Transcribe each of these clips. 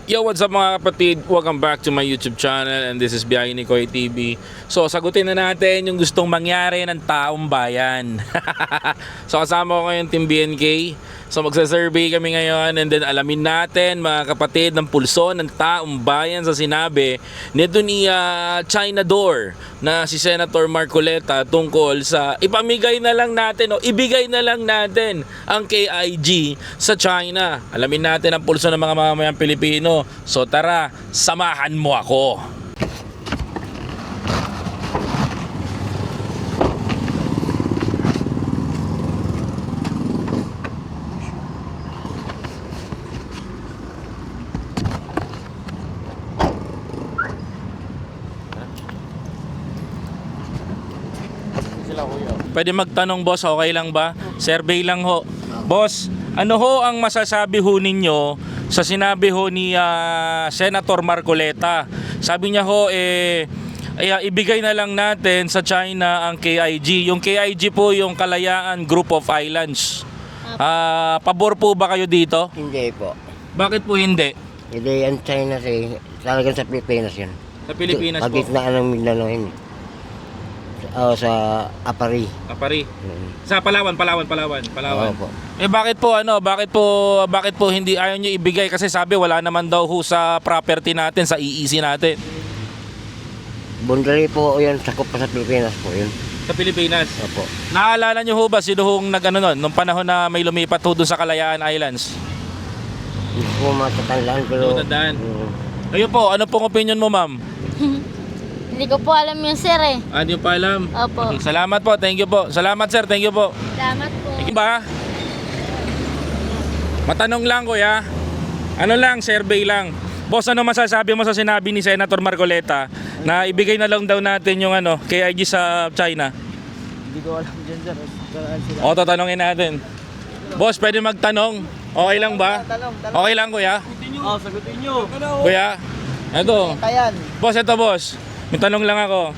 Yo, what's up mga kapatid? Welcome back to my YouTube channel and this is Biyahe ni Koy TV. So, sagutin na natin yung gustong mangyari ng taong bayan. So, kasama ko ngayon Team BNK. So, magsa-survey kami ngayon and then alamin natin mga kapatid ng pulso ng taong bayan sa sinabi nito ni China Door na si Senator Marcoleta tungkol sa ipamigay na lang natin o ibigay na lang natin ang KIG sa China. Alamin natin ang pulso ng mga mamamayang Pilipino. So tara, samahan mo ako. Pwede magtanong boss, okay lang ba? Survey lang ho. Boss, ano ho ang masasabi ho ninyo sa sinabi ho ni Senator Marcoleta? Sabi niya ho ibigay na lang natin sa China ang KIG. Yung KIG po yung Kalayaan Group of Islands. Pabor po ba kayo dito? Hindi po. Bakit po hindi? Hindi yan China talagang sa Pilipinas yan. Sa Pilipinas po. Pagitnaan ng Mindanao yun. Sa Apari. Apari. Sa Palawan. Oo po. Bakit po hindi ayaw niyo ibigay kasi sabi wala naman daw ho sa property natin, sa EEC natin. Boundary po yan, sakop pa sa Pilipinas po yun. Sa Pilipinas. Opo. Naalala niyo ho ba sino hong nagano noon nung panahon na may lumipat ho doon sa Kalayaan Islands? Hindi po matatandaan pero... Matatandaan. Kayo po, ano pong opinion mo, ma'am? Hindi ko po alam yun, sir eh. Hindi pa alam. Opo. Okay, salamat po, thank you po. Salamat sir, thank you po. Salamat po. Ba? Matanong lang kuya. Ano lang, survey lang. Boss, ano masasabi mo sa sinabi ni Senator Marcoleta na ibigay na lang daw natin yung KIG sa China? Hindi ko alam dyan sir. O, tatanungin natin. Boss, pwede magtanong? Okay lang ba? Okay lang kuya? Sagutin nyo. Kuya, ito. Kayan. Boss, ito boss. May tanong lang ako.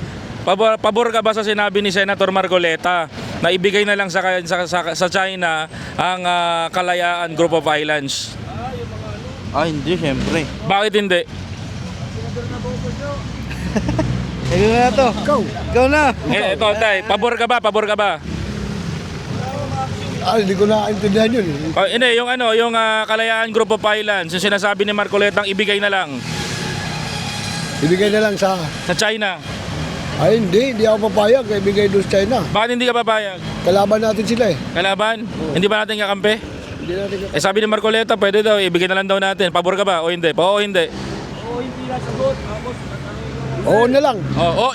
Pabor ka ba sa sinabi ni Senator Marcoleta na ibigay na lang sa China ang Kalayaan Group of Islands? Hindi, syempre. Bakit hindi? Ikaw na to. Ikaw na. Ito, tay. Pabor ka ba? Hindi ko naintindihan yun. Hindi, yung Kalayaan Group of Islands, yung sinasabi ni Marcoleta ang ibigay na lang Ibigay na lang sa... China. Hindi ako papayag. Ibigay doon sa China. Bakit hindi ka papayag? Kalaban natin sila eh. Kalaban? Hindi ba natin kakampi? Hindi natin Sabi ni Marcoleta, pwede daw, ibigay na lang daw natin. Pabor ka ba o hindi? Oo, hindi. Oo na lang.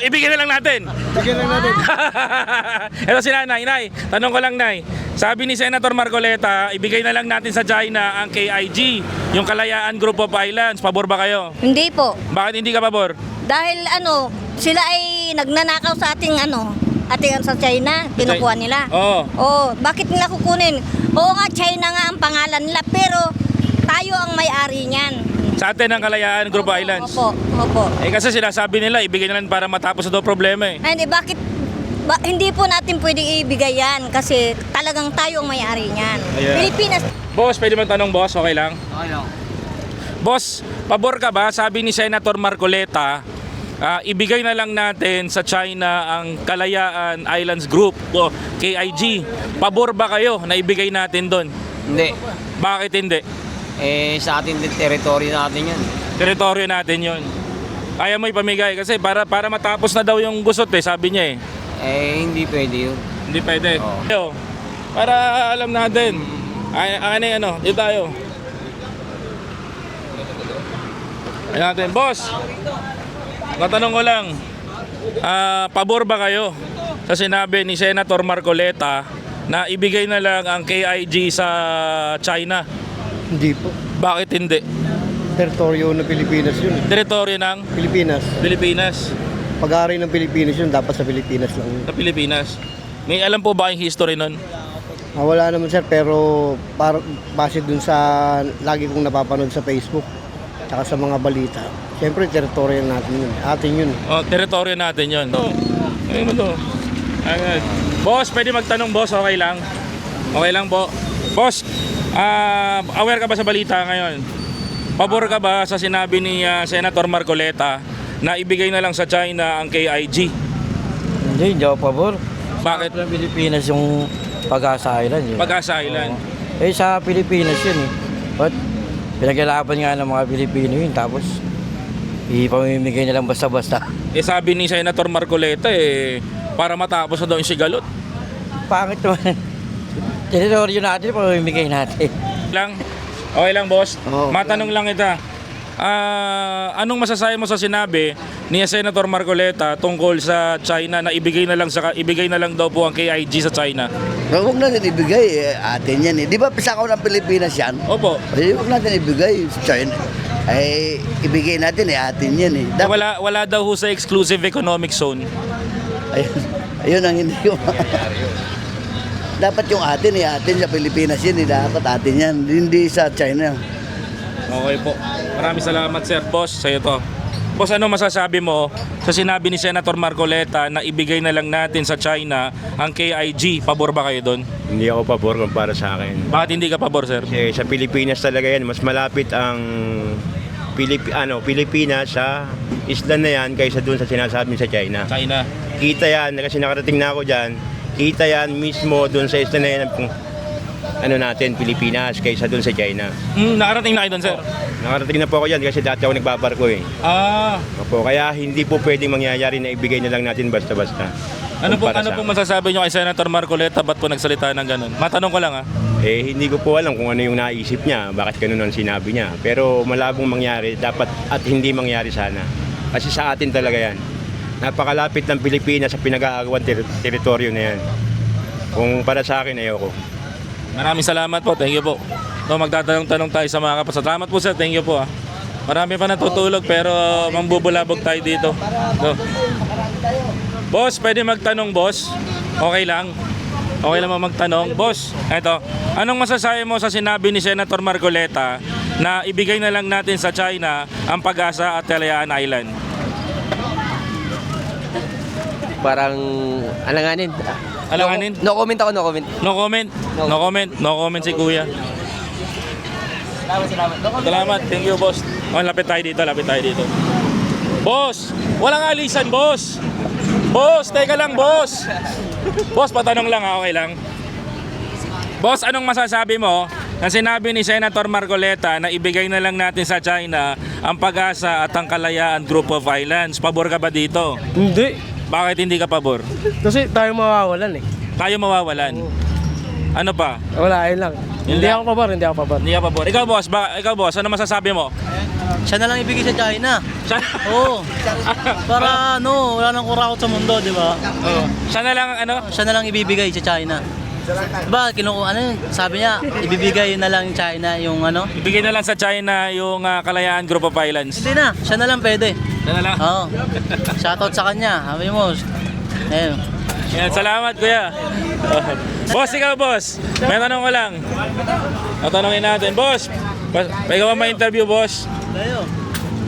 Ibigay na lang natin. Ibigay na natin. Ito si Nanay. Nay, tanong ko lang, Nay. Sabi ni Senator Marcoleta, ibigay na lang natin sa China ang KIG, yung Kalayaan Group of Islands. Pabor ba kayo? Hindi po. Bakit hindi ka pabor? Dahil sila ay nagnanakaw sa ating sa China, kinukuha nila. Oo. Bakit nila kukunin? Oo nga, China nga ang pangalan nila, pero tayo ang may-ari niyan. Sa atin ang Kalayaan Group of Islands. Opo. Kasi sinasabi nila, ibigay na lang para matapos na daw problema eh. Hindi, hindi po natin pwedeng ibigay yan kasi talagang tayo ang may-ari niyan. Ayan. Pilipinas. Boss, pwede man tanong boss, okay lang? Okay lang. Boss, pabor ka ba? Sabi ni Senator Marcoleta, ibigay na lang natin sa China ang Kalayaan Islands Group o KIG. Pabor ba kayo na ibigay natin doon? Hindi. Bakit hindi? Sa atin din, teritoryo natin yan. Teritoryo natin yon. Kaya mo ipamigay kasi para matapos na daw yung gusot sabi niya eh. Hindi pwede yun. Hindi pwede. Oo. Para alam natin. Dito tayo. Ayun natin. Boss, natanong ko lang, pabor ba kayo sa sinabi ni Senator Marcoleta na ibigay na lang ang KIG sa China? Hindi po. Bakit hindi? Teritoryo ng Pilipinas yun. Teritoryo ng Pilipinas. Pag-aari ng Pilipinas yun, dapat sa Pilipinas lang. Sa Pilipinas. May alam po ba yung history nun? Wala naman sir, pero base dun sa lagi kong napapanood sa Facebook tsaka sa mga balita. Siyempre, teritoryo natin yun. Atin yun. Teritoryo natin yun. Ayun mo to. Agad. Boss, pwede magtanong boss, okay lang? Okay lang po. Boss, aware ka ba sa balita ngayon? Pabor ka ba sa sinabi ni Senator Marcoleta na ibigay na lang sa China ang KIG? Hindi ako pabor. Bakit? Sa Pilipinas yung Pag-asa Island. Yun. Pag-asa Island. Sa Pilipinas yun eh. But pinaglalaban nga ng mga Pilipino yun. Tapos ipamimigay nilang basta-basta. Sabi ni Senator Marcoleta para matapos na daw yung sigalot. Pangit naman. Teritoryo natin, pamimigay natin. Okay lang boss. Oo. Matanong lang kita. Anong masasabi mo sa sinabi ni Senator Marcoleta tungkol sa China na ibigay na lang daw po ang KIG sa China? Huwag natin ibigay, atin yan eh. Di ba pisakaw ng Pilipinas yan? Opo. Huwag natin ibigay sa China. Ay, ibigay natin atin yan eh. Wala daw ho sa exclusive economic zone. Ayun ang hindi ko dapat yung atin sa Pilipinas yan dapat atin yan, hindi sa China. Okay po. Maraming salamat sir. Boss, sa'yo to. Boss, ano masasabi mo sa sinabi ni Senator Marcoleta na ibigay na lang natin sa China ang KIG? Pabor ba kayo doon? Hindi ako pabor kung para sa akin. Bakit hindi ka pabor, sir? Kasi sa Pilipinas talaga yan, mas malapit ang Pilipinas sa isla na yan kaysa doon sa sinasabi sa China. China. Kita yan, kasi nakarating na ako dyan, kita yan mismo doon sa isla na yan, natin, Pilipinas, kaysa doon sa China. Nakarating na kayo doon, sir? Nakarating na po ako dyan kasi dati ako nagbabarko eh. Opo, kaya hindi po pwedeng mangyayari na ibigay na lang natin basta-basta. Ano po Kumpara sa- masasabi nyo kay Senator Marcoleta? Ba't po nagsalita ng ganun? Matanong ko lang Hindi ko po alam kung ano yung naisip niya, bakit ganun ang sinabi niya. Pero malabong mangyari, dapat at hindi mangyari sana. Kasi sa atin talaga yan. Napakalapit ng Pilipinas sa pinag-aagawan teritoryo na yan. Kung para sa akin, ayoko. Maraming salamat po. Thank you po. Magtatanong-tanong tayo sa mga kapatid. Salamat po, sir. Thank you po. Marami pa natutulog pero mambubulabog tayo dito. Boss, pwede magtanong, boss? Okay lang. Okay lang magtanong. Boss, eto. Anong masasabi mo sa sinabi ni Senator Marcoleta na ibigay na lang natin sa China ang Pag-asa at Kalayaan Island? Parang alanganin. Alanganin? No comment ako, no comment. No comment? No comment? No comment si Kuya. Salamat. Thank you, boss. Lapit tayo dito. Boss, walang alisan, boss. Boss, teka lang, boss. Boss, patanong lang, okay lang. Boss, anong masasabi mo na sinabi ni Senator Marcoleta na ibigay na lang natin sa China ang Pag-asa at ang Kalayaan Group of Islands? Pabor ka ba dito? Hindi. Bakit hindi ka pabor? Kasi tayo mawawalan eh. Tayo mawawalan. Ano pa? Wala, ayun lang. Hindi ako pabor. Hindi ka pabor. Ikaw boss, ano masasabi mo? Siya na lang ibigay sa China. Siya, Oo. Para wala nang kurakot sa mundo, di ba? siya na lang Siya na lang ibibigay sa China. Diba, sabi niya, ibibigay na lang China yung ibigay na lang sa China yung Kalayaan Group of Islands. Hindi na, siya na lang pwede. Siya na lang. Oo. Shoutout sa kanya. Sabi mo, ayun. Yan, salamat kuya. Boss, ikaw boss. May tanong ko lang. Tatanungin natin. Boss, ikaw ang ma-interview, boss.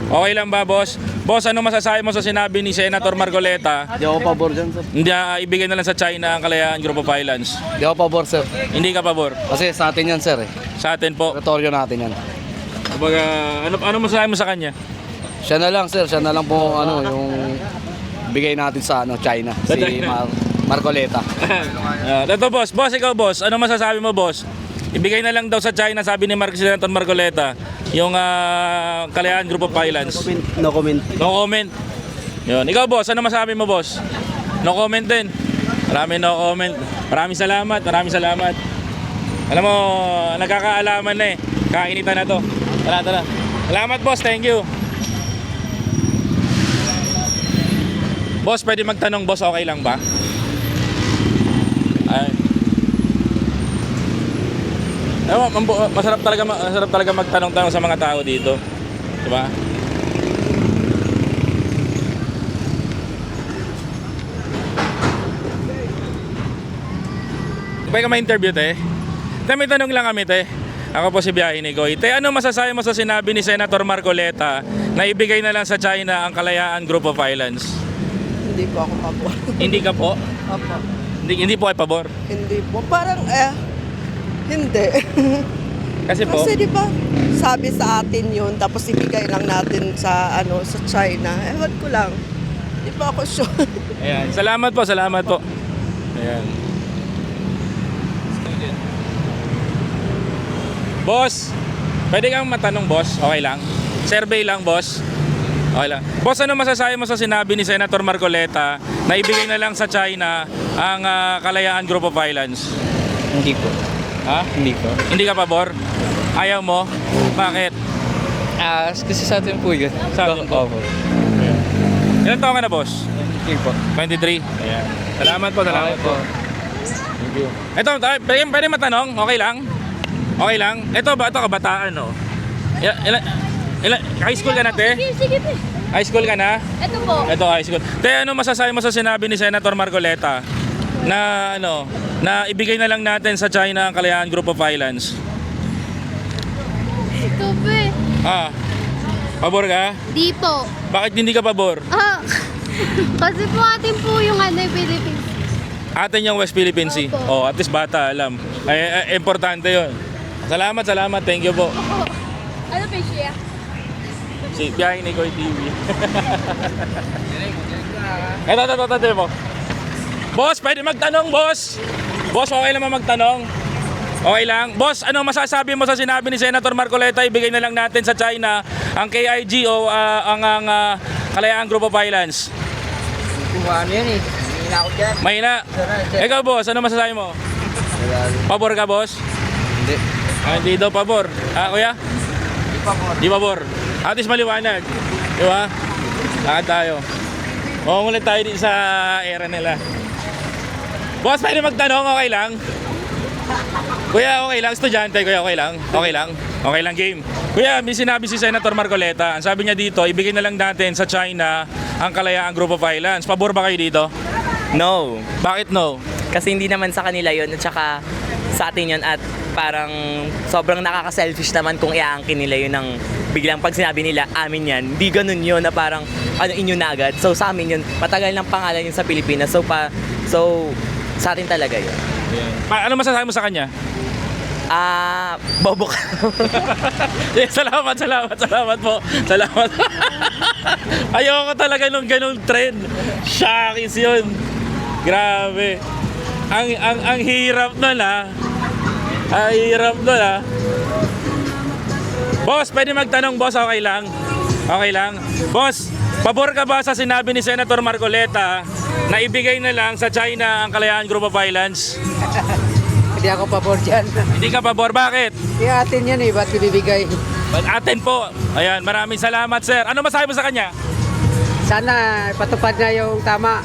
Okay lang ba, boss? Boss, ano masasabi mo sa sinabi ni Senator Marcoleta? Hindi ako pabor dyan, sir. Hindi ibigay na lang sa China ang Kalayaan Group of Islands. Hindi ako pabor, sir. Hindi ka pabor. Kasi sa atin yan, sir. Sa atin po. Teritoryo natin yan. Kumbaga, ano masasabi mo sa kanya? Siya na lang, sir. Siya na lang po, yung bigay natin sa China. Sa Si China. Marcoleta. Ito boss, ikaw boss, ano masasabi mo boss? Ibigay na lang daw sa China, sabi ni Senator Marcoleta, yung Kalayaan Group of Islands. No comment. No comment. Yun. Ikaw boss, ano masabi mo boss? No comment din. No comment. Maraming salamat. Alam mo, nagkakaalaman na eh. Kainitan na to. Tara. Salamat boss, thank you. Boss, pwede magtanong boss, okay lang ba? Ay. Ewan, masarap talaga magtanong-tanong sa mga tao dito. Diba? Pwede ka ma-interview, te? May tanong lang kami, te. Ako po si Biyahe ni Goy. Te, ano masasabi mo sa sinabi ni Senator Marcoleta na ibigay na lang sa China ang Kalayaan Group of Islands? Hindi po ako pabor. Hindi ka po? Opo. Hindi po ay pabor? Hindi po. Parang, hindi. Kasi po? Kasi di ba, sabi sa atin yun, tapos ibigay lang natin sa sa China. Ewan ko lang. Di pa ako sure. Ayan. Salamat po, salamat po. Ayan. Boss, pwede kang matanong, boss? Okay lang? Survey lang, boss? Okay lang. Boss, ano masasabi mo sa sinabi ni Senator Marcoleta na ibigay na lang sa China ang Kalayaan Group of Islands? Hindi po. Ha? Hindi po. Hindi ka pabor? Ayaw mo? Bakit? Kasi sa atin po yun. Sa atin po. Ilan taon ka na, boss? Hindi po. 23? Ayan. Salamat po, salamat po. Thank you. Ito, pwede matanong? Okay lang? Okay lang? Ito kabataan, no? High school ka na, te? Sige. High school ka na? Ito po. Ito, high school. Te, ano masasabi mo sa sinabi ni Senator Marcoleta na na ibigay na lang natin sa China ang Kalayaan Group of Islands? Ito po Pabor ka? Di po. Bakit hindi ka pabor? Kasi po atin po yung Philippines. Atin yung West Philippine Sea. Oh, at least bata, alam. Importante yon. Salamat. Thank you po. Ano pa siya? Si Biyahe ni Koy TV. Ito mo. Boss, pwede magtanong, boss. Boss, okay lang magtanong. Okay lang. Boss, ano masasabi mo sa sinabi ni Senator Marcoleta, ibigay na lang natin sa China ang KIG o ang Kalayaan Group of Islands? Ano yan eh. Mahina ako dyan. Mahina. Ikaw, boss, ano masasabi mo? Pabor ka, boss? Hindi. Hindi daw pabor. Kuya? Di pabor. At least maliwanag. Di ba? Lakad tayo. Muna tayo din sa era nila. Boss, pwede magtanong, okay lang? Kuya, okay lang? Estudyante, kuya, okay lang? Okay lang? Okay lang, game. Kuya, may sinabi si Senator Marcoleta. Ang sabi niya dito, ibigay na lang natin sa China ang Kalayaan Group of Islands. Pabor ba kayo dito? No. Bakit no? Kasi hindi naman sa kanila yun at saka sa atin yun at parang sobrang nakaka-selfish naman kung iaangkin nila yun ng biglang pag sinabi nila amin yan. Hindi ganun yun na parang inyo na agad. So sa amin yun, matagal ng pangalan yun sa Pilipinas. So sa atin talaga yun. Ano masasabi mo sa kanya? Bobo ka. Salamat po. Salamat. Ayoko talaga nung ganung trend. Shakis yun. Grabe. Ang hirap nun Ang hirap nun Boss, pwede magtanong, boss, okay lang? Okay lang? Boss, pabor ka ba sa sinabi ni Senator Marcoleta na ibigay na lang sa China ang Kalayaan Group of Islands? Hindi ako pabor dyan. Hindi ka pabor, bakit? Yung atin yan eh, ba't ibibigay? Atin po. Ayan, maraming salamat, sir. Ano masabi mo sa kanya? Sana patupad na yung tama.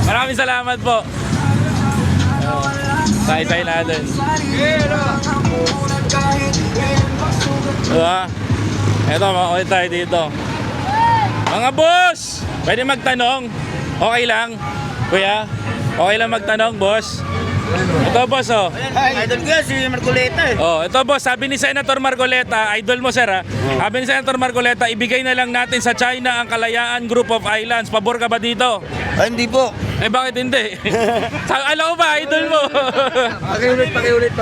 Maraming salamat po. Say natin. Eto, makulit tayo dito. Mga boss! Pwede magtanong? Okay lang? Kuya? Okay lang magtanong, boss? Ito, boss, oh. Idol ko yan, si Marcoleta eh. Oh, ito, boss, sabi ni Senator Marcoleta, idol mo, sir, ha? Sabi ni Senator Marcoleta, ibigay na lang natin sa China ang Kalayaan Group of Islands. Pabor ka ba dito? Ay, hindi po. Bakit hindi? Alam ko ba, idol mo? Pakiulit.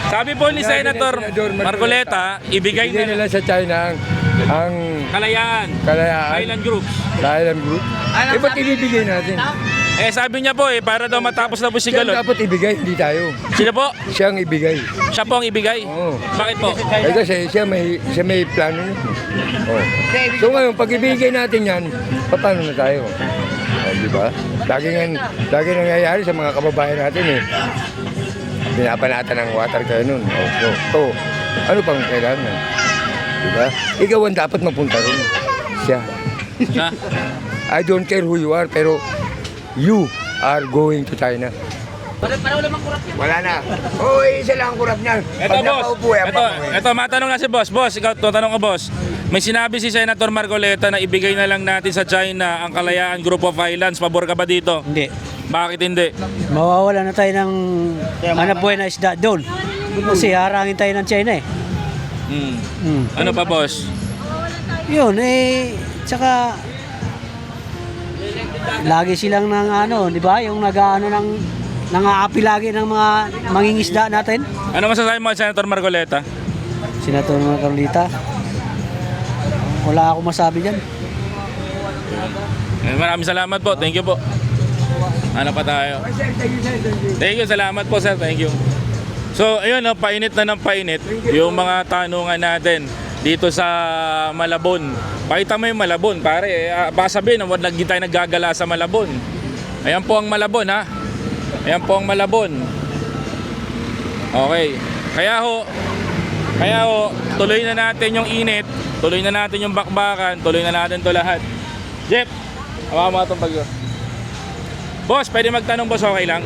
Sabi po ni Senator Marcoleta, ibigay na lang sa China ang Kalayaan Island Group. Island Group. Ba't ibibigay natin? Sabi niya po para daw matapos na po si Galot. Dapat ibigay, hindi tayo. Sino po? Siyang ibigay. Siya po ang ibigay? Oo. Bakit po? Kasi siya may plano yun. Oh. So ngayon, pag ibigay natin yan, paano na tayo? Di ba? Lagi nangyayari sa mga kababayan natin eh. Pinapanatan ng water kayo nun. So, ano pang kailangan? Di ba? Ikaw ang dapat mapunta ron. Siya. I don't care who you are, pero you are going to China. Wala na. Isa lang ang kurap niyan. Ito, boss. Ito, matanong na si boss. Boss, ikaw, tatanong ko, boss. May sinabi si Senator Marcoleta na ibigay na lang natin sa China ang Kalayaan Group of Islands. Pabor ka ba dito? Hindi. Bakit hindi? Mawawala na tayo ng buhay na isda doon. Kasi harangin tayo ng China eh. Ano pa, boss? Yun tsaka lagi silang di ba? Yung nang-aapi lagi ng mga mangingisda natin. Ano masasabi mo, Senator Marcoleta? Senator Marcoleta. Wala akong masabi dyan. Maraming salamat po. Thank you po. Ano pa tayo? Thank you. Salamat po, sir. Thank you. So, ayun, no, painit na ng painit yung mga tanungan natin dito sa Malabon. Pakita mo yung Malabon, pare. Baka sabihin, wag tayo naggagala sa Malabon. Ayan po ang Malabon, ha? Ayan po ang Malabon. Okay. Kaya ho, tuloy na natin yung init, tuloy na natin yung bakbakan, tuloy na natin to lahat. Jeff, hawa mo itong bagyo. Boss, pwede magtanong, boss, okay lang?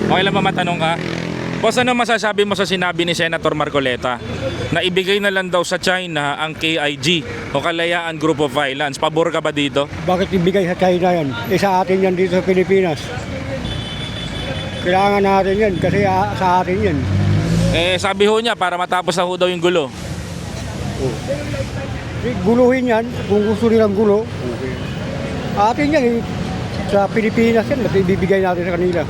Okay lang ba matanong ka? Boss, ano masasabi mo sa sinabi ni Senator Marcoleta na ibigay na lang daw sa China ang KIG o Kalayaan Group of Islands? Pabor ka ba dito? Bakit ibigay sa China yan? Sa atin yan dito sa Pilipinas. Kailangan natin yan kasi sa atin yan. Sabi ho niya para matapos na ho daw yung gulo. Guluhin yan, kung gusto nilang gulo. Atin yan, sa Pilipinas yan, at ibibigay natin sa kanila.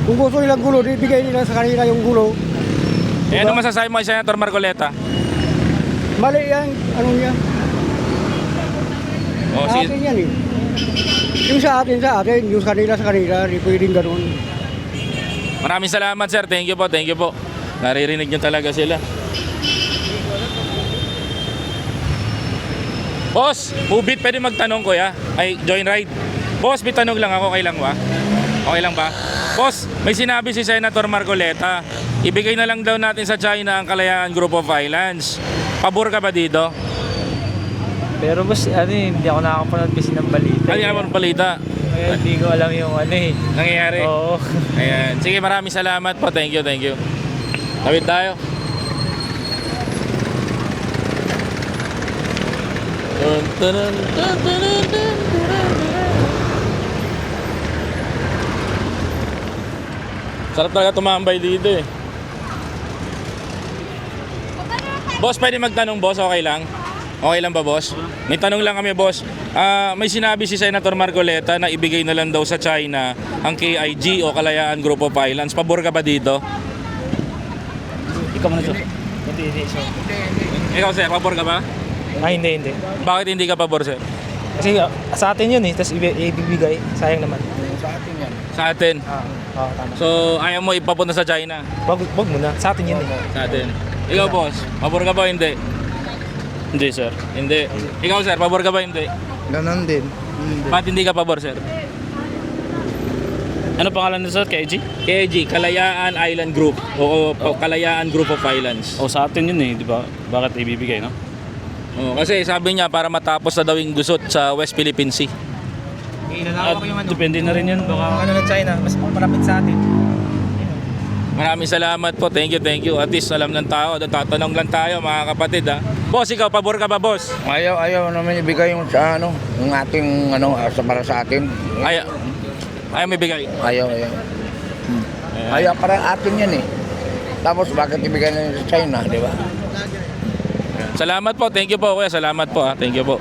Kung gusto nilang gulo, ibigay nila sa kanila yung gulo. Ano masasabi mo kay Senator Marcoleta? Mali yan, ano niya? Sige. Atin yan eh. Yung sa atin, yung sa kanila, hindi pwedeng ganun. Maraming salamat, sir. Thank you po, thank you po. Naririnig nyo talaga sila. Boss, Mubit, pwede magtanong ko ya? Ay, join ride. Boss, may tanong lang ako, okay lang ba? Okay lang ba? Boss, may sinabi si Senator Marcoleta, ibigay na lang daw natin sa China ang Kalayaan Group of Islands. Pabor ka ba dito? Pero boss, hindi ako nakakapanood kasi ng balita. Ano naman balita? Kaya hindi ko alam yung Nangyayari? Oo. Ayan. Sige, maraming salamat po. Thank you, thank you. Tawid tayo. Sarap talaga tumambay dito eh. Boss, pwede magtanong, boss? Okay lang? Okay lang ba, boss? May tanong lang kami, boss. May sinabi si Senator Marcoleta na ibigay na lang daw sa China ang KIG o Kalayaan Group of Islands. Pabor ka ba dito? Ikaw muna to. Ikaw, sir, pabor ka ba? Ay, hindi. Bakit hindi ka pabor, sir? Kasi sa atin yun tapos ibibigay. Sayang naman. Sa atin. Tama. So, ayaw mo ipapunta sa China? Wag muna. Sa atin yun Sa atin. Ikaw, boss, pabor ka ba o hindi? Hindi, sir. Hindi. Ikaw, sir, pabor ka ba hindi? Ganon din. Bakit hindi ka pabor, sir? Ano pangalan nito, sir? KG? KIG, Kalayaan Island Group o Kalayaan Group of Islands. O sa atin yun di ba? Bakit ibibigay, no? Kasi sabi niya para matapos na daw yung gusot sa West Philippine Sea. Depende na rin yun. Baka ng China, mas malapit sa atin. Maraming salamat po. Thank you. At least alam ng tao. Tatanong lang tayo, mga kapatid, ha. Boss, ikaw, pabor ka ba, boss? Ayaw naman ibigay yung sa yung ating para sa atin. Ayaw may bigay. Ayaw. Ayaw para atin yan eh. Tapos bakit ibigay na sa China, di ba? Salamat po. Thank you po, kuya. Salamat po, ha. Thank you po.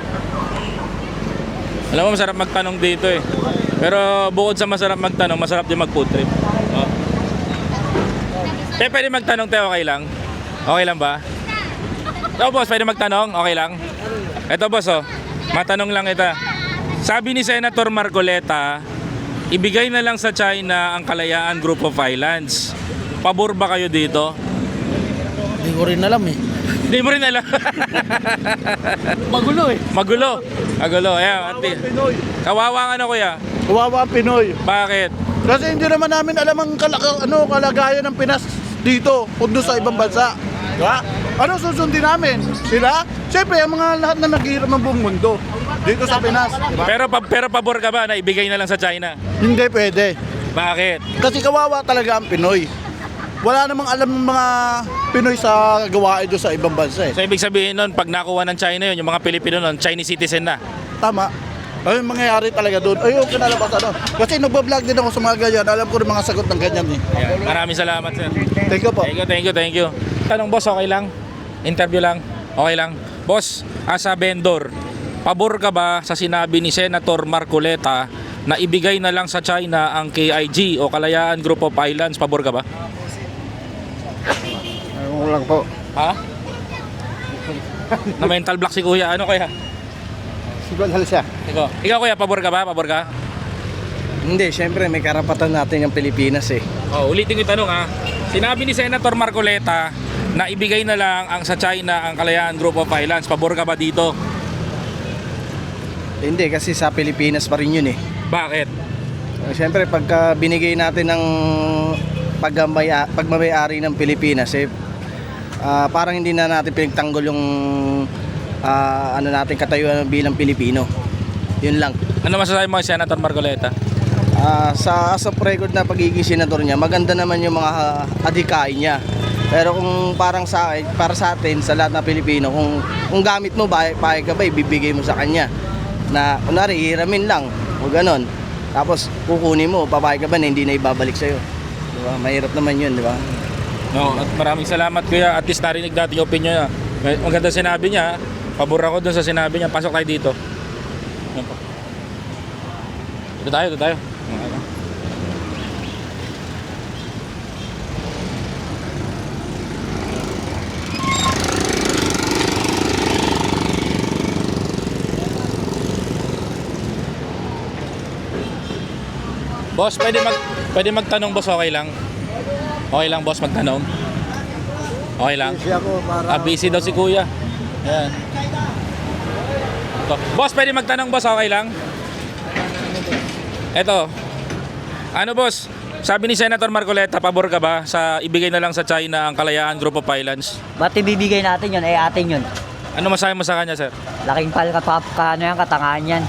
Alam mo, masarap magtanong dito eh. Pero bukod sa masarap magtanong, masarap din mag-food trip. Pwede magtanong tayo, okay lang? Okay lang ba? Ito, boss, pwede magtanong? Okay lang? Ito, boss, matanong lang kita. Sabi ni Senator Marcoleta, ibigay na lang sa China ang Kalayaan Group of Islands. Pabor ba kayo dito? Hindi ko rin alam eh. Hindi mo rin alam. Magulo. Ayan, ate. Kawawa ano, kuya? Kawawa ang Pinoy. Bakit? Kasi hindi naman namin alam ang kalagayan ng Pinas dito o doon sa ibang bansa. Diba? Ano susundin namin? Sila? Siyempre, ang mga lahat na naghihirap ng buong mundo dito sa Pinas. Diba? Pero pabor ka ba na ibigay na lang sa China? Hindi pwede. Bakit? Kasi kawawa talaga ang Pinoy. Wala namang alam ng mga Pinoy sa gawain doon sa ibang bansa eh. So ibig sabihin nun, pag nakuha ng China yun, yung mga Pilipino nun, Chinese citizen na. Tama. Ay, mangyayari talaga doon. Ayun, kinalabas Kasi nagbablog din ako sa mga ganyan. Alam ko rin mga sagot ng ganyan eh. Ayan. Maraming salamat, sir. Thank you po. Thank you. Tanong, boss, okay lang? Interview lang? Okay lang? Boss, as a vendor, pabor ka ba sa sinabi ni Senator Marcoleta na ibigay na lang sa China ang KIG o Kalayaan Group of Islands? Pabor ka ba? Ayaw lang po. Ha? Na mental block si kuya. Ano kaya? Siguro siya. Ikaw kuya, pabor ka ba? Pabor ka? Hindi, syempre may karapatan natin yung Pilipinas eh. Oh, ulitin ko yung tanong ha. Sinabi ni Senator Marcoleta na ibigay na lang sa China ang Kalayaan Group of Islands. Pabor ka ba dito? Hindi, kasi sa Pilipinas pa rin yun eh. Bakit? Syempre pagka binigay natin ng pagmamayari ng Pilipinas eh, parang hindi na natin pinagtanggol yung ano natin katayuan bilang Pilipino. Yun lang. Ano masasabi mo kay Senator Marcoleta? Sa as of record na pagiging senador niya, maganda naman yung mga adhikain niya. Pero kung parang para sa atin, sa lahat ng Pilipino, kung gamit mo, payag ka ba, ibibigay mo sa kanya. Na kunwari, hiramin lang, o ganon. Tapos kukunin mo, papayag ka ba na hindi na ibabalik sa'yo. Diba? Mahirap naman yun, di ba? No, at maraming salamat kuya. At least narinig natin yung opinion niya. Ang ganda sinabi niya. Pabor ako dun sa sinabi niya. Pasok tayo dito. Dito tayo. Boss, pwede magtanong boss, okay lang? Okay lang boss magtanong? Okay lang? Busy ako para... Busy daw si kuya. Ayan. Ito. Boss, pwede magtanong boss, okay lang? Eto. Ano boss? Sabi ni Senator Marcoleta, pabor ka ba sa ibigay na lang sa China ang Kalayaan Group of Islands? Ba't ibibigay natin yun? Atin yun. Ano masabi mo sa kanya, sir? Laking katangahan yan.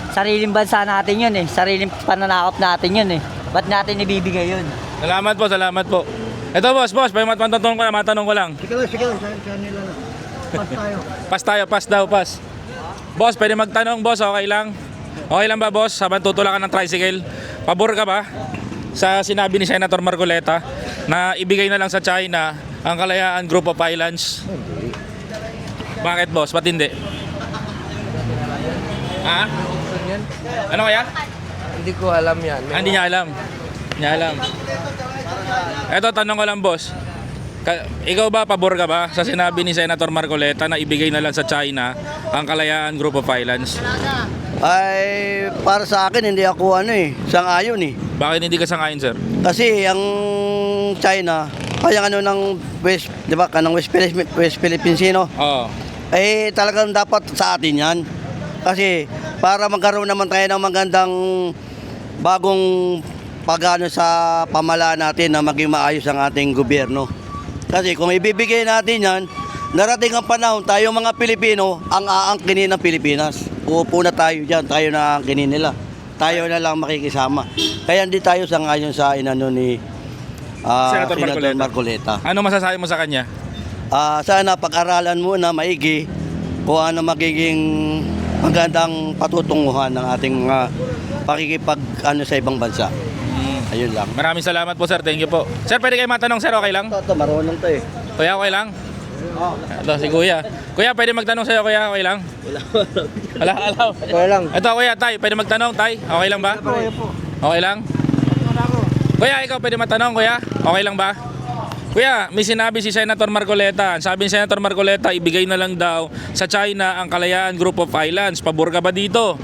Sariling bansa natin yun eh. Sariling pananakop natin yun eh. Ba't natin ibibigay yun? Salamat po. Ito boss, matanong ko lang. Sige lang, nila na. Pas tayo. Boss, pwede magtanong boss, okay lang? Okay lang ba boss, habang tutulakan ng tricycle? Pabor ka ba sa sinabi ni Senator Marcoleta na ibigay na lang sa China ang Kalayaan Group of Islands? Hindi. Bakit boss, ba't hindi? Ha? Ano kaya? Hindi ko alam yan. Hindi niya alam. Eto, tanong ko lang boss. Ikaw ba, pabor ka ba sa sinabi ni Senator Marcoleta na ibigay na lang sa China ang Kalayaan Group of Islands? Ay, para sa akin, hindi ako sang-ayon eh. Bakit hindi ka sangayon, sir? Kasi ang China, kaya ng West, di ba, kanang West Philippines, no? Oo. Eh, talagang dapat sa atin yan. Kasi, para magkaroon naman tayo ng magandang bagong pagano sa pamahalaan natin na maging maayos ang ating gobyerno. Kasi kung ibibigay natin yan, narating ang panahon, tayo mga Pilipino, ang aangkinin ng Pilipinas. Uupo na tayo dyan, tayo na aangkinin nila. Tayo na lang makikisama. Kaya hindi tayo sangayon sa inano ni Senator Marcoleta. Ano masasabi mo sa kanya? Sana pag-aralan mo na maigi kung ano magiging magandang patutunguhan ng ating sa ibang bansa. Ayun lang. Maraming salamat po, sir. Thank you po. Sir, pwede kayo matanong, sir? Okay lang? Ito, marunong to eh. Kuya, okay lang? Ito, si kuya. Kuya, pwede magtanong sa'yo, kuya? Okay lang? Wala. Okay lang. Ito, kuya, tay. Pwede magtanong, tay? Okay lang ba? Okay lang? Kuya, ikaw pwede matanong, kuya? Okay lang ba? Kuya, may sinabi si Senator Marcoleta. Sabi ni Senator Marcoleta, ibigay na lang daw sa China ang Kalayaan Group of Islands. Pabor ka ba dito?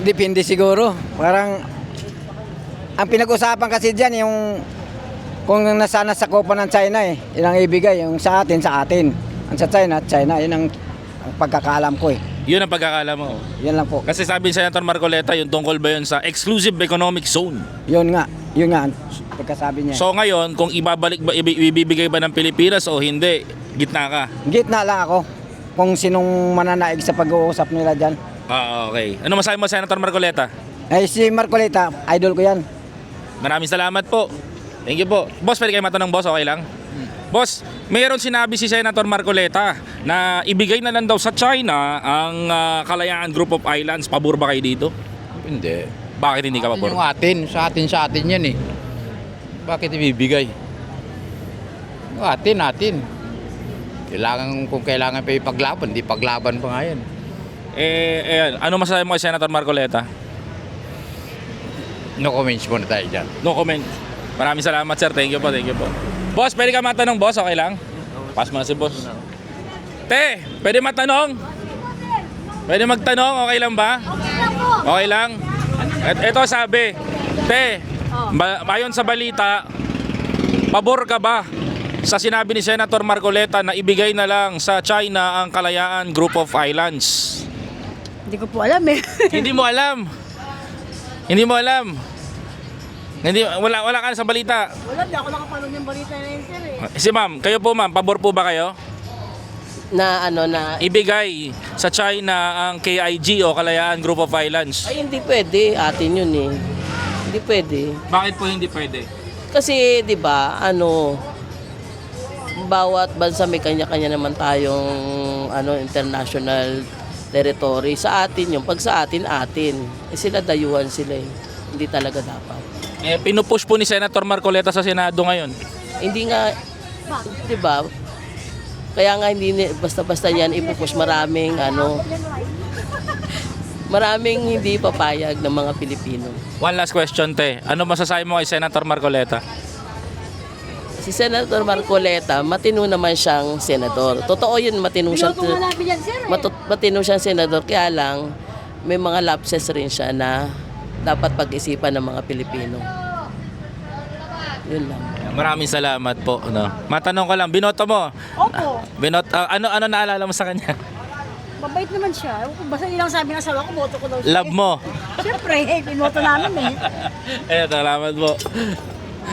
Depende siguro. Parang ang pinag-usapan kasi dyan yung kung nasa kopa ng China eh. Yun ang ibigay. Yung sa atin. Ang sa China. Yun ang pagkakaalam ko eh. Yun ang pagkakaalam mo. Yan lang po. Kasi sabi ni Senator Marcoleta, yung tungkol ba yun sa Exclusive Economic Zone? Yun nga ang pagkasabi niya. So ngayon, kung ibibigay ba ng Pilipinas o hindi, gitna ka? Gitna lang ako. Kung sinong mananaig sa pag-uusap nila dyan. Okay. Ano masabi mo, Senator Marcoleta? Si Marcoleta, idol ko yan. Maraming salamat po. Thank you po. Boss, pwede kayo matanong, boss? Okay lang? Boss, mayroon sinabi si Senator Marcoleta na ibigay na lang daw sa China ang Kalayaan Group of Islands. Pabor ba kayo dito? Hindi. Bakit hindi ka pabor? Yung atin, sa atin yan eh. Bakit ibibigay? Yung atin. Kung kailangan pa ipaglaban, di paglaban pa nga yan. Ano masasabi mo kay Senator Marcoleta? No comments muna tayo dyan. No comment. Maraming salamat, sir. Thank you po. Boss, pwede ka matanong, boss? Okay lang? Pass mo na si boss. Te, pwede matanong? Pwede magtanong, okay lang ba? Okay lang? Ito sabi, Te, ayon sa balita, pabor ka ba sa sinabi ni Senator Marcoleta na ibigay na lang sa China ang Kalayaan Group of Islands? Hindi ko po alam eh. Hindi mo alam? Hindi mo alam? Wala ka sa balita? Wala, di ako nakapanood yung balita na yun, sir eh. Si ma'am, kayo po ma'am, pabor po ba kayo? Na ano na... Ibigay sa China ang KIG o Kalayaan Group of Islands? Ay, hindi pwede. Atin yun eh. Hindi pwede. Bakit po hindi pwede? Kasi, di ba, bawat bansa may kanya-kanya naman tayong international territory. Sa atin yun. Pag sa atin, atin. Sila dayuhan sila eh. Hindi talaga dapat. Pinupush po ni Senator Marcoleta sa Senado ngayon. Hindi nga, di ba, kaya nga hindi basta-basta yan ipupush. Maraming hindi papayag ng mga Pilipino. One last question, Te. Ano masasabi mo kay Senator Marcoleta? Si Senator Marcoleta, matino naman siyang senador. Totoo yun, matino siyang senador. Kaya lang, may mga lapses rin siya na dapat pag-isipan ng mga Pilipino. Yun lang. Maraming salamat po. No? Matanong ko lang, binoto mo? Opo. Ano naalala mo sa kanya? Mabait naman siya. Basta ilang sabi ng asawa ko, boto ko daw siya. Love mo? Siyempre, pinoto namin eh. Salamat po.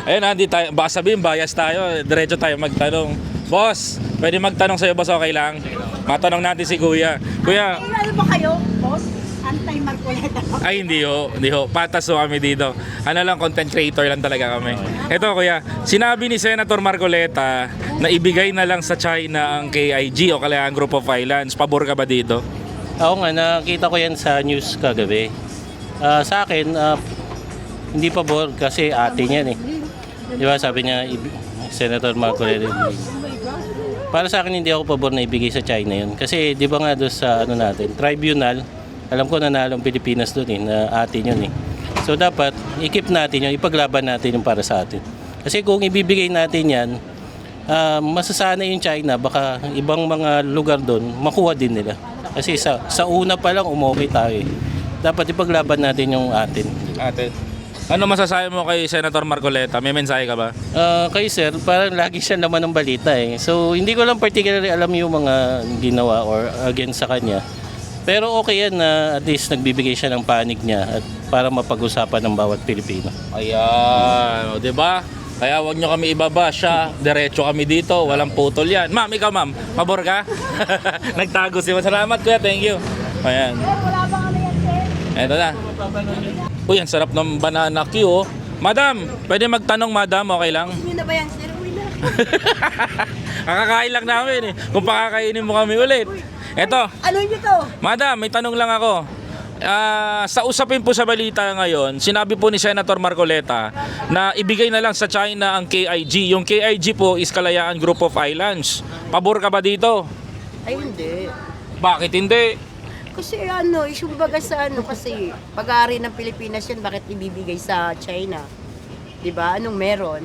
Ayun, hindi tayo, baka sabihin, bias tayo. Diretso tayo magtanong. Boss, pwede magtanong sa'yo, boss, okay lang? Matanong natin si Kuya. Kuya, Ano ba kayo, boss? Anti-Marcoleta. ay hindi ho. Patas ho kami dito. Ano lang, content creator lang talaga kami. Ito Kuya, sinabi ni Senator Marcoleta na ibigay na lang sa China ang KIG o Kalayaan Group of Islands. Pabor ka ba dito? Oo nga, nakita ko yan sa news kagabi. Sa akin, hindi pabor kasi atin yan eh. Di ba sabi niya, Senator Marcoleta. Para sa akin, hindi ako pabor na ibigay sa China yun. Kasi di ba nga doon sa tribunal, alam ko nanalo ang Pilipinas doon eh, na atin yun eh. So dapat, i-keep natin yun, ipaglaban natin yung para sa atin. Kasi kung ibibigay natin yan, masasana yung China, baka ibang mga lugar doon, makuha din nila. Kasi sa una pa lang, umokay tayo eh. Dapat ipaglaban natin yung atin. Ano masasabi mo kay Senator Marcoleta? May mensahe ka ba? Kay sir, parang lagi siya naman ng balita eh. So hindi ko lang particularly alam yung mga ginawa or against sa kanya. Pero okay yan na at least nagbibigay siya ng panig niya at para mapag-usapan ng bawat Pilipino. Ayan, di ba? Kaya wag nyo kami ibaba siya, diretso kami dito, walang putol yan. Ma'am, ikaw ma'am, pabor ka? Nagtago siya. Salamat kuya, thank you. Ayan. Eto na. Uy, ang sarap ng banana Q oh. Madam, pwede magtanong madam, okay lang? Hindi na ba yan, sir? Uwi na. Kakakain lang namin eh. Kung pakakainin mo kami ulit. Eto. Ano nyo to? Madam, may tanong lang ako. Sa usapin po sa balita ngayon, sinabi po ni Senator Marcoleta na ibigay na lang sa China ang KIG. Yung KIG po is Kalayaan Group of Islands. Pabor ka ba dito? Ay, hindi. Bakit hindi? Kasi issue baga sa kasi pag-aari ng Pilipinas yan, bakit ibibigay sa China? Diba? Anong meron?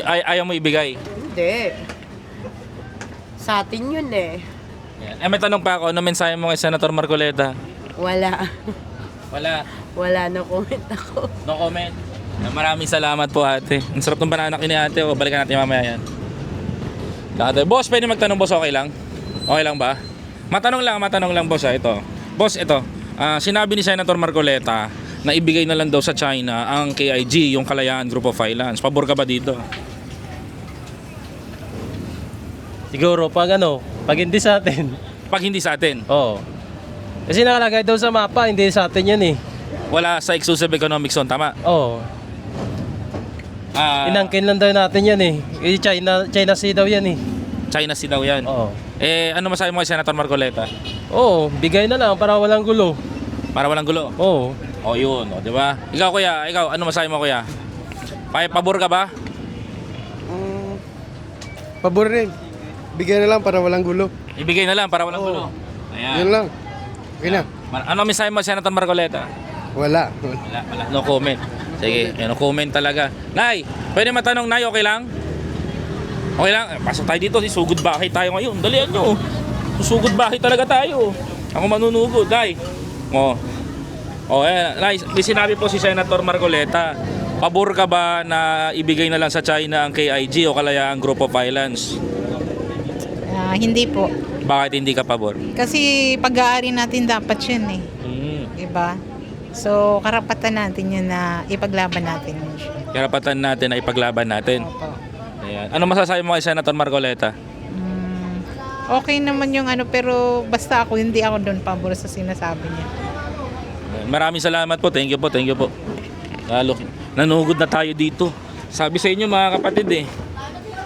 Ayaw mo ibigay? Hindi. Sa atin yun eh. May tanong pa ako, ano mensahe mo kay Senator Marcoleta? Wala. Wala, no comment ako. No comment. Maraming salamat po ate. Ang sarap ng banana ni ate. Balikan natin mamaya yan. Ate, boss, pwede magtanong boss, okay lang? Okay lang ba? Matanong lang boss ito. Boss, ito. Sinabi ni Senator Marcoleta na ibigay na lang daw sa China ang KIG, yung Kalayaan Group of Islands. Pabor ka ba dito? Siguro pag hindi sa atin. Pag hindi sa atin? Oo. Kasi nakalagay daw sa mapa, hindi sa atin yan eh. Wala sa exclusive economic zone, tama? Oo. Inangkin lang daw natin yan eh. China Sea daw yan eh. China Sea daw yan? Oo. Ano masabi mo kay Senator Marcoleta? Oo, bigay na lang para walang gulo. Para walang gulo? Oo. O yun, di ba? Ikaw kuya, ano masabi mo kuya? Pabor ka ba? Pabor rin. Bigyan na lang para walang gulo. Ibigay na lang para walang gulo. Ayan. Yun lang. Okay na. Ano mensahe mo Senator Marcoleta? Wala. No comment. Sige, no comment talaga. Nay, pwede matanong Nay, okay lang? Okay lang, pasok tayo dito. Susugod bahay tayo ngayon. Dalian nyo. Susugod bahay talaga tayo. Ako manunugod, ay. Nice. May sinabi po si Senator Marcoleta. Pabor ka ba na ibigay na lang sa China ang KIG o Kalayaan Group of Islands? Hindi po. Bakit hindi ka pabor? Kasi pag-aari natin dapat yun eh. Diba? So, karapatan natin yun na ipaglaban natin yun. Karapatan natin na ipaglaban natin. Ayan. Ano masasabi mo kay Senator Marcoleta? Okay naman yung pero basta hindi ako doon pabor sa sinasabi niya. Maraming salamat po. Thank you po. Lalo, nanugod na tayo dito. Sabi sa inyo mga kapatid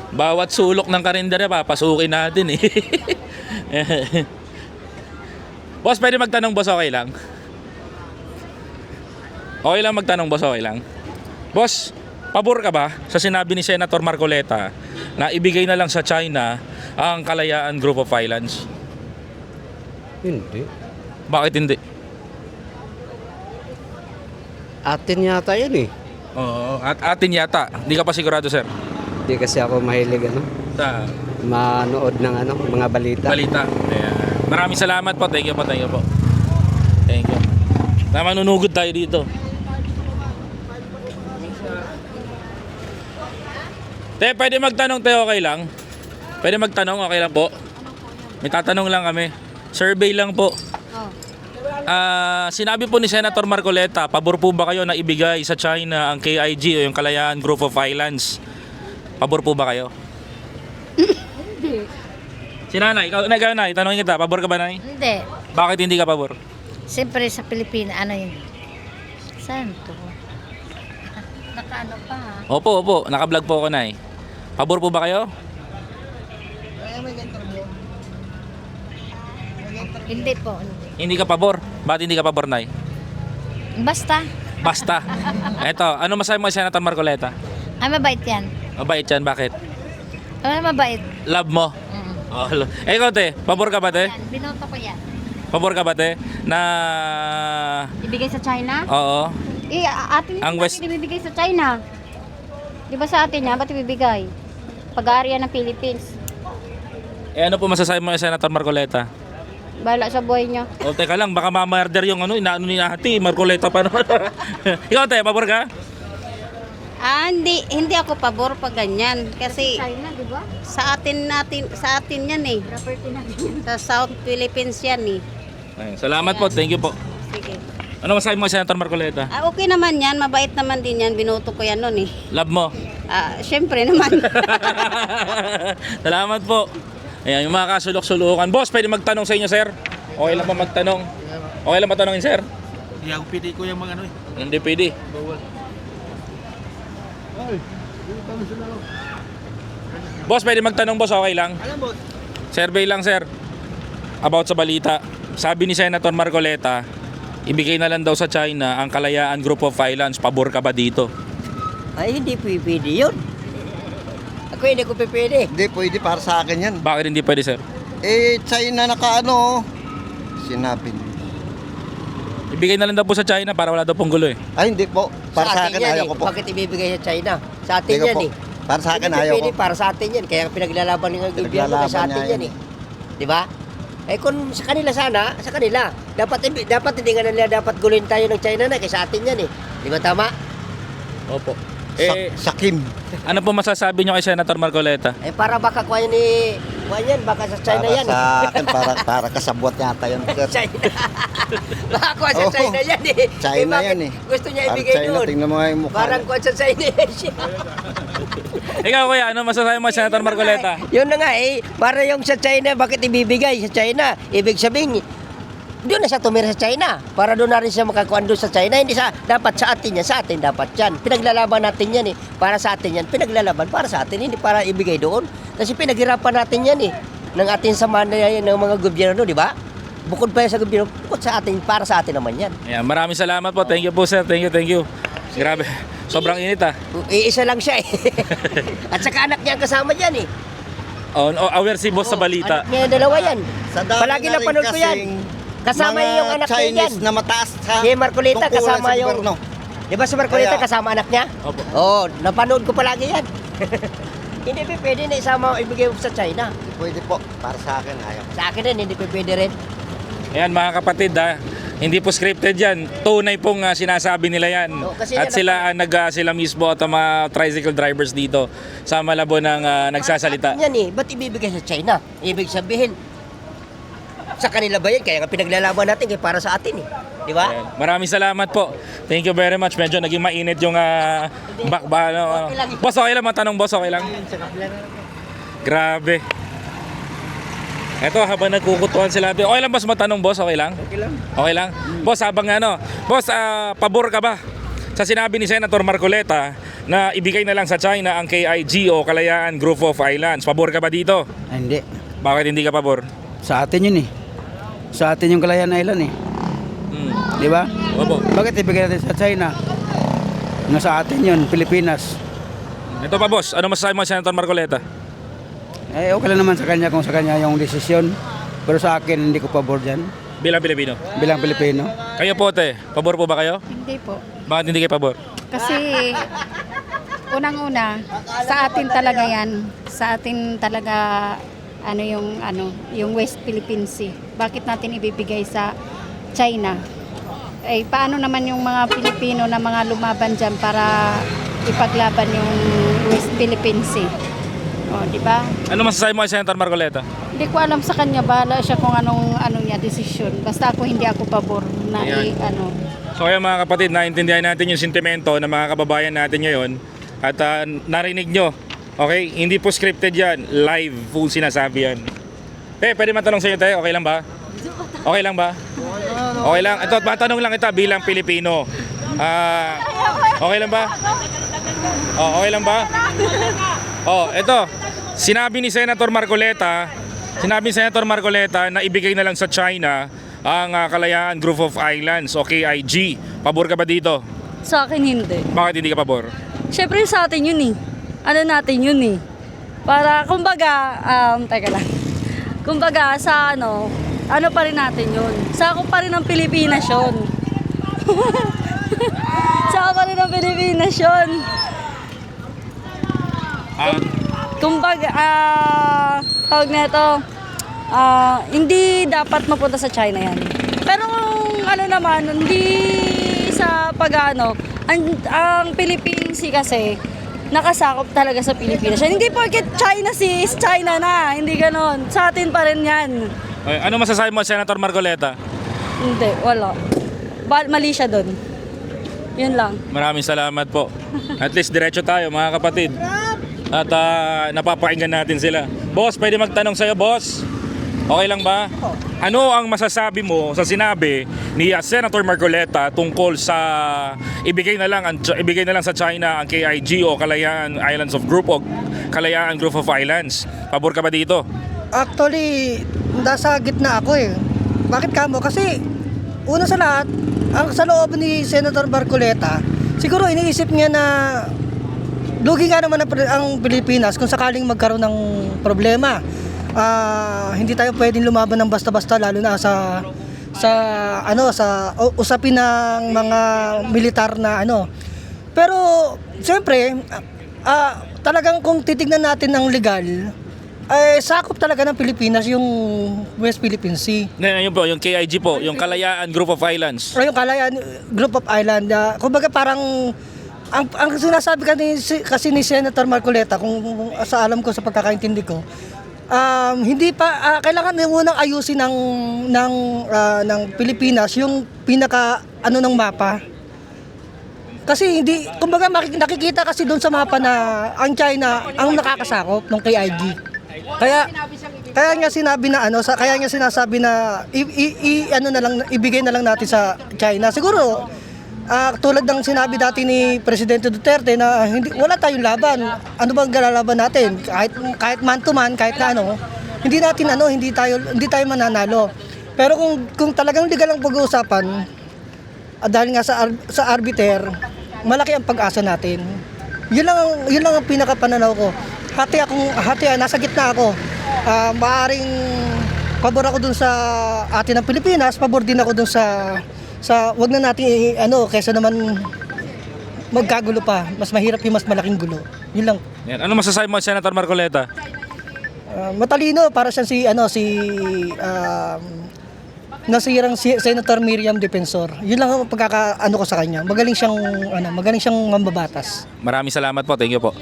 bawat sulok ng karinderya papasukin natin Boss, pwede magtanong boss, okay lang? Okay lang magtanong boss, okay lang? Boss, pabor ka ba sa sinabi ni Senator Marcoleta na ibigay na lang sa China ang Kalayaan Group of Islands? Hindi. Bakit hindi? Atin yata yan eh. Oo, at atin yata. Hindi ka pa sigurado, sir? Hindi kasi ako mahilig manood ng mga balita. Balita. Ayan. Maraming salamat po. Thank you po. Thank you. Na manunugod tayo dito. Pwede magtanong tayo, okay lang? Pwede magtanong, okay lang po? May tatanong lang kami. Survey lang po. Sinabi po ni Senator Marcoleta, pabor po ba kayo na ibigay sa China ang KIG o yung Kalayaan Group of Islands? Pabor po ba kayo? Hindi. Si nanay, ikaw na, itanongin kita, pabor ka ba, nay? Hindi. Bakit hindi ka pabor? Siyempre sa Pilipinas, yun? Saan to? Nakaano pa ha? Opo, naka-vlog po ako, nay. Pabor po ba kayo? Hindi po. Hindi ka pabor? Bakit hindi ka pabor, nay? Basta. Eto, ano masabi mo kay Senator Marcoleta? Mabait yan. Mabait yan, bakit? Mabait. Love mo? Ikaw, te, pabor ka ba, te? Binoto ko yan. Pabor ka ba, te? Na... Ibigay sa China? Oo. Atin Ang yung West- ibibigay sa China. Di ba sa atin yan? Ba't ibibigay? Pag-aarian ng Philippines. Ano po masasabi mo kay Senator Marcoleta? Bahala sa buhay niya. Teka lang, baka ma-murder yung inaano ni Ate, Marcoleta pa naman. Ikaw, te, pabor ka? Hindi ako pabor pag ganyan kasi China, di ba? sa atin yan eh. Property natin yan. Sa South Philippines yan eh. Ayun, salamat po, thank you po. Sige. Ano masabi mo kay Senator Marcoleta? Okay naman yan, mabait naman din yan, binoto ko yan noon eh. Love mo? Syempre naman. Salamat po. Ayan, yung mga kasulok-sulukan. Boss, pwede magtanong sa inyo, sir? Okay lang ba magtanong? Okay lang matanongin, sir? Hindi ako pili ko yung mga Hindi pwede. Boss, pwede magtanong, boss, okay lang? Survey lang, sir. About sa balita. Sabi ni Senator Marcoleta, ibigay na lang daw sa China ang Kalayaan Group of Islands. Pabor ka ba dito? Ay, hindi pwede yun. Ako hindi ko pwede. Hindi pwede para sa akin yan. Bakit hindi pwede, sir? China sinabi. Ibigay na lang daw po sa China para wala daw pong gulo eh. Ay, hindi po. Para sa akin, ayaw ko po. Bakit ibibigay sa China? Sa atin Hindi ko yan po. eh. Para sa akin, Hindi ayaw pwede, ko. para sa atin yan. Kaya pinaglalaban ng gobyerno Pinaglalaban sa atin niya yan eh. Di ba? Kung sa kanila sana, sa kanila, dapat hindi nga nila dapat gulin tayo ng China na kaysa atin yan eh. Di ba tama? Opo. Sakim. Ano po masasabi nyo kay Senator Marcoleta? Para baka kuha yan, baka sa China Para yan. sa akin, para kasabwat yata yan. China. Baka kuha sa China yan eh. China bakit yan eh. Gusto niya Para ibigay China, doon. tingnan mo nga yung mukha Parang niya. kuha sa China. Ikaw kuya, ano masasabi mo kay Senator Marcoleta? Yun na nga eh, para yung sa China, bakit ibibigay sa China? Ibig sabihin, doon na siya tumira sa China. Para doon na rin siya makakuan doon sa China. Hindi dapat sa atin yan, sa atin dapat yan. Pinaglalaban natin yan eh. Para sa atin yan, pinaglalaban para sa atin, hindi para ibigay doon. Kasi pinaghirapan natin yan eh. Ng ating samahan na yan ng mga gobyerno, di ba? Bukod pa yan sa gobyerno, bukod sa atin, para sa atin naman yan. Ayan, maraming salamat po. Thank you po, sir. Thank you. Grabe. Sobrang init ah. Iisa lang siya eh. At saka anak niya ang kasama dyan eh. Aware si boss sa balita. Anak niya dalawa yan. Sa dami Palagi na rin napanood ko yan. kasing Kasama mga yung anak niya Chinese yan. na mataas sa Si Marcoleta tungkulan kasama sa yung... gobyerno. Di ba si Marcoleta Kaya- kasama anak niya? Opo. Oo, napanood ko palagi yan. Hindi pa pwede na isama ibigay mo sa China. Pwede po, para sa akin, ayaw. Sa akin din, hindi pa pwede rin. Ayan mga kapatid hindi po scripted yan. Tunay pong sinasabi nila yan. kasi At sila sila mismo at ang mga tricycle drivers dito sa Malabon ang nagsasalita. Yan ba't ibibigay sa China? Ibig sabihin, sa kanila ba yan? Kaya nga pinaglalaban natin kaya para sa atin Di ba? Ayan. Maraming salamat po. Thank you very much. Medyo naging mainit yung Boss, okay lang matanong, boss, okay lang? Grabe. Eto, habang nagkukutuhan sila. Okay lang, boss, matanong, boss, okay lang? Okay lang. Okay lang? Boss, habang boss, pabor ka ba sa sinabi ni Senator Marcoleta na ibigay na lang sa China ang KIG o Kalayaan Group of Islands? Pabor ka ba dito? Hindi. Bakit hindi ka pabor? Sa atin yun Sa atin yung Kalayaan Island Di ba? Opo. Bakit ibigay natin sa China? Nasa atin yun, Pilipinas. Ito pa, boss, ano masasabi mo Senator Marcoleta? Okay lang naman sa kanya kung sa kanya yung desisyon. Pero sa akin, hindi ko pabor dyan. Bilang Pilipino? Bilang Pilipino. Kayo po, te, pabor po ba kayo? Hindi po. Bakit hindi kayo pabor? Kasi unang-una, sa atin talaga yan. Sa atin talaga yung West Philippine Sea. Bakit natin ibibigay sa China? Paano naman yung mga Pilipino na mga lumaban dyan para ipaglaban yung West Philippine Sea? Di ba? Ano masasabi mo kay Senator Marcoleta? Hindi ko alam sa kanya, bahala siya kung anong niya desisyon. Basta hindi ako pabor na So kaya mga kapatid, naintindihan natin yung sentimento ng mga kababayan natin ngayon at narinig nyo. Okay? Hindi po scripted yan. Live po sinasabi yan. Pwede matanong sa inyo tayo, okay lang ba? Okay lang ba? Okay lang. Ito, matanong lang kita bilang Pilipino. Okay lang ba? Okay lang ba? Ito. Sinabi ni Senator Marcoleta na ibigay na lang sa China ang Kalayaan Group of Islands o KIG. Pabor ka ba dito? Sa akin hindi. Bakit hindi ka pabor? Siyempre sa atin yun Ano natin yun Para kumbaga, teka lang. Kumbaga sa ano pa rin natin yun. Sa ako pa rin ng Pilipinas yun. Sa ako pa rin ng Pilipinas yun. Kumbaga, tawag na ito, hindi dapat mapunta sa China yan. Pero kung naman, hindi sa ang Philippine Sea kasi, nakasakop talaga sa Pilipinas. Hindi porket China Sea is China na, hindi ganon. Sa atin pa rin yan. Ano masasabi mo, Senator Marcoleta? Hindi, wala. Mali siya doon. Yun lang. Maraming salamat po. At least diretso tayo mga kapatid. At napapakinggan natin sila. Boss, pwede magtanong sa'yo, boss? Okay lang ba? Ano ang masasabi mo sa sinabi ni Senator Marcoleta tungkol sa ibigay na lang sa China ang KIG o Kalayaan Islands of Group o Kalayaan Group of Islands? Pabor ka ba dito? Actually, nasa gitna ako Bakit kamo? Kasi una sa lahat, ang sa loob ni Senator Marcoleta, siguro iniisip niya na lugi nga naman ang Pilipinas kung sakaling magkaroon ng problema. Hindi tayo pwedeng lumaban ng basta-basta lalo na sa usapin ng mga militar na Pero siyempre, talagang kung titignan natin ng legal, sakop talaga ng Pilipinas yung West Philippine Sea. Yun po, yung KIG po, yung Kalayaan Group of Islands. Yung Kalayaan Group of Island. Kumbaga parang ang sinasabi kasi ni Senator Marcoleta, kung sa alam ko, sa pagkakaintindi ko, hindi pa kailangan munang ayusin ng Pilipinas yung pinaka ng mapa. Kasi kumbaga nakikita kasi doon sa mapa na ang China ang nakakasakop ng KIG. Kaya nga sinabi na kaya nga sinasabi na ibigay na lang natin sa China. Siguro tulad ng sinabi dati ni Presidente Duterte na wala tayong laban. Ano bang galalaban natin? Kahit man to man, kahit na hindi tayo mananalo. Pero kung talagang legal ang pag-uusapan, dahil nga sa arbiter, malaki ang pag-asa natin. Yun lang ang pinakapananaw ko. Nasa gitna ako. Maaring pabor ako dun sa atin ng Pilipinas, pabor din ako dun sa wag na natin kaysa naman magkagulo pa. Mas mahirap yung mas malaking gulo. Yun lang. Yan. Ano masasabi mo, Senator Marcoleta? Matalino para siyang nasirang Senator Miriam Defensor. Yun lang ang pagkakaano ko sa kanya. Magaling siyang mambabatas. Maraming salamat po. Thank you po.